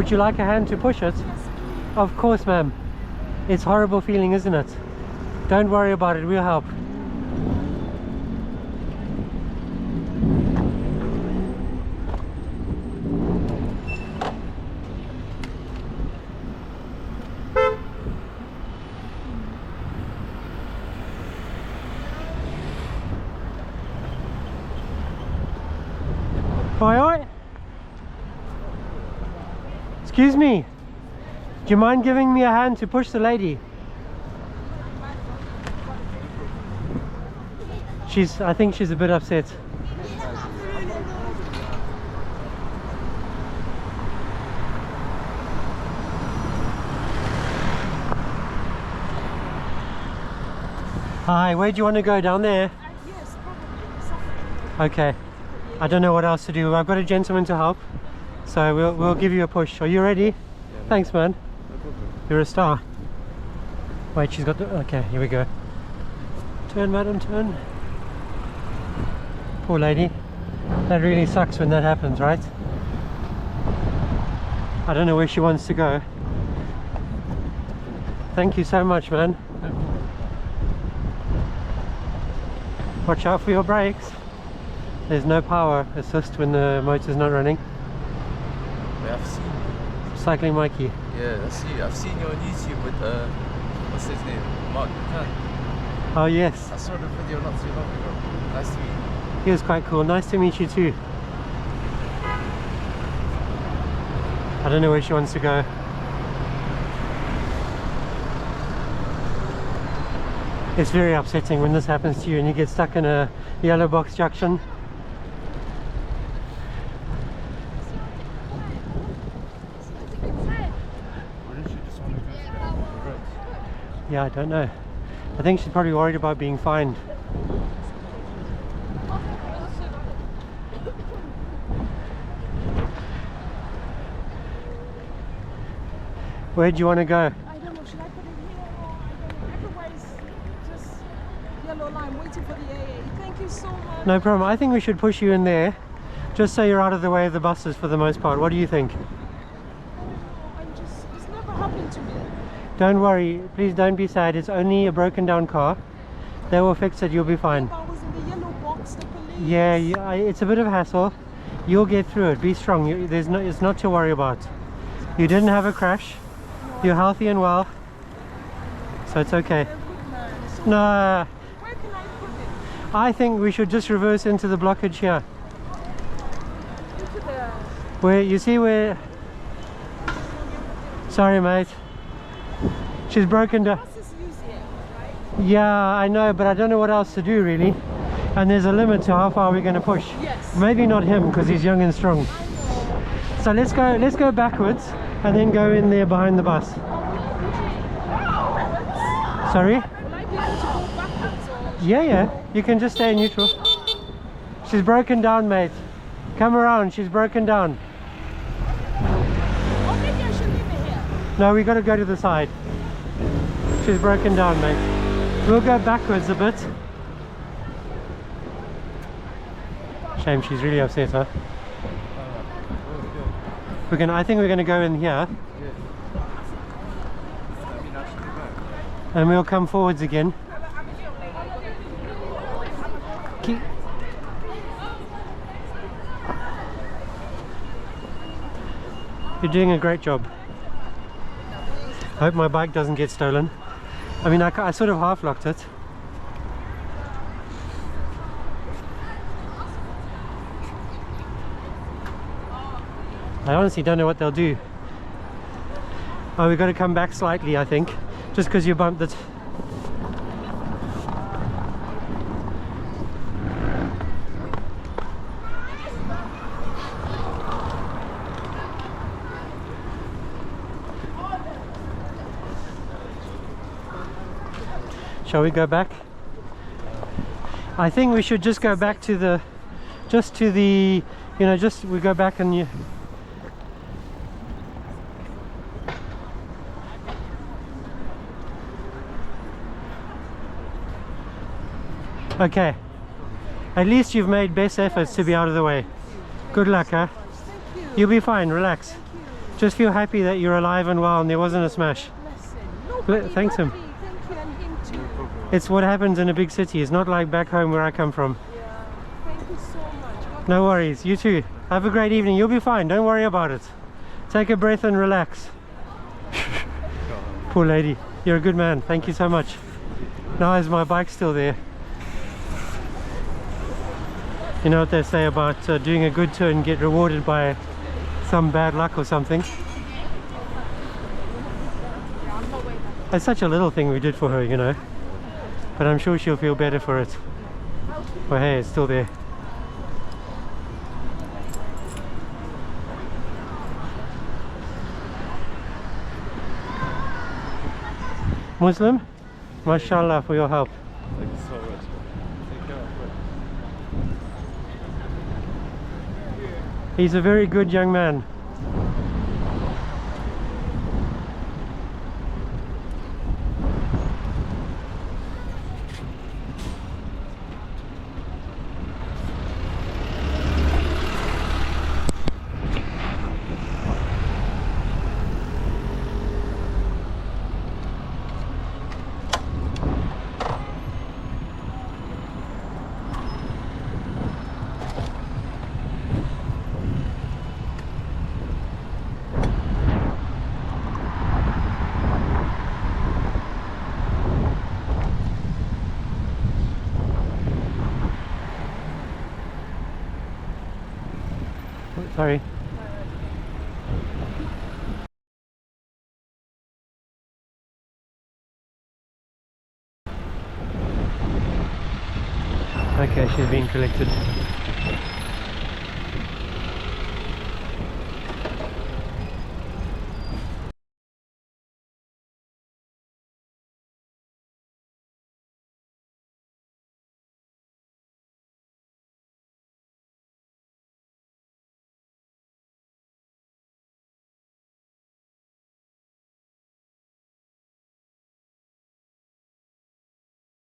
Would you like a hand to push it? Of course, ma'am. It's a horrible feeling, isn't it? Don't worry about it, we'll help. Oi, oi. Excuse me. Do you mind giving me a hand to push the lady? I think she's a bit upset. Hi, where do you want to go? Down there? Yes, probably. Okay. I don't know what else to do. I've got a gentleman to help, so we'll give you a push. Are you ready? Yeah. Thanks, man. No problem. You're a star. Wait, she's got the... Okay, here we go. Turn, madam, turn. Poor lady. That really sucks when that happens, right? I don't know where she wants to go. Thank you so much, man. Watch out for your brakes. There's no power assist when the motor's not running. Yeah, I've seen. Cycling Mikey. Yeah, I've seen you on YouTube with what's his name? Mark. Oh yes. I saw the video not too long ago. Nice to meet you. He was quite cool. Nice to meet you too. I don't know where she wants to go. It's very upsetting when this happens to you and you get stuck in a yellow box junction. Wouldn't you just want to go to the road? Yeah, I don't know. I think she's probably worried about being fined. Where do you want to go? I don't know, should I put it here or I don't know. Everywhere is just yellow line, waiting for the AA. Thank you so much. No problem. I think we should push you in there, just so you're out of the way of the buses for the most part. What do you think? It's never happened to me. Don't worry, please don't be sad. It's only a broken down car. They will fix it, you'll be fine. I was in the yellow box, the police. Yeah, it's a bit of a hassle. You'll get through it. Be strong. It's not to worry about. You didn't have a crash. You're healthy and well, so it's okay. So No, where can I put it? I think we should just reverse into the blockage here. Into the... Where, you see where... Sorry mate. She's broken down. Bus is easier, right? Yeah, I know, but I don't know what else to do really. And there's a limit to how far we're going to push. Yes. Maybe not him, because he's young and strong. I know. So let's go backwards and then go in there behind the bus. Sorry? Will I be able to go backwards or... Yeah, you can just stay neutral. She's broken down, mate. Come around, she's broken down. Or maybe I should leave it here. No, we got to go to the side. She's broken down, mate. We'll go backwards a bit. Shame, she's really upset, huh? I think we're gonna go in here. And we'll come forwards again. You're doing a great job. I hope my bike doesn't get stolen. I mean, I sort of half locked it. I honestly don't know what they'll do. Oh, we've got to come back slightly, I think, just because you bumped it. Shall we go back? I think we should just go back to the, we go back and you. Okay, at least you've made best efforts to be out of the way. Good luck, huh? Thank you. You'll be fine, relax. Thank you. Just feel happy that you're alive and well and there wasn't a smash. Bless him. Nobody, Thanks him. nobody. Thank you, and him too. It's what happens in a big city. It's not like back home where I come from. Yeah. Thank you so much. God No bless. worries. You too. Have a great evening. You'll be fine. Don't worry about it. Take a breath and relax. Poor lady. You're a good man. Thank you so much. Now is my bike still there? You know what they say about doing a good turn, get rewarded by some bad luck or something. It's such a little thing we did for her, you know. But I'm sure she'll feel better for it. Well, hey, it's still there. Muslim? Mashallah for your help. Thank you so much. Take care. He's a very good young man. Sorry. Okay, she's being collected.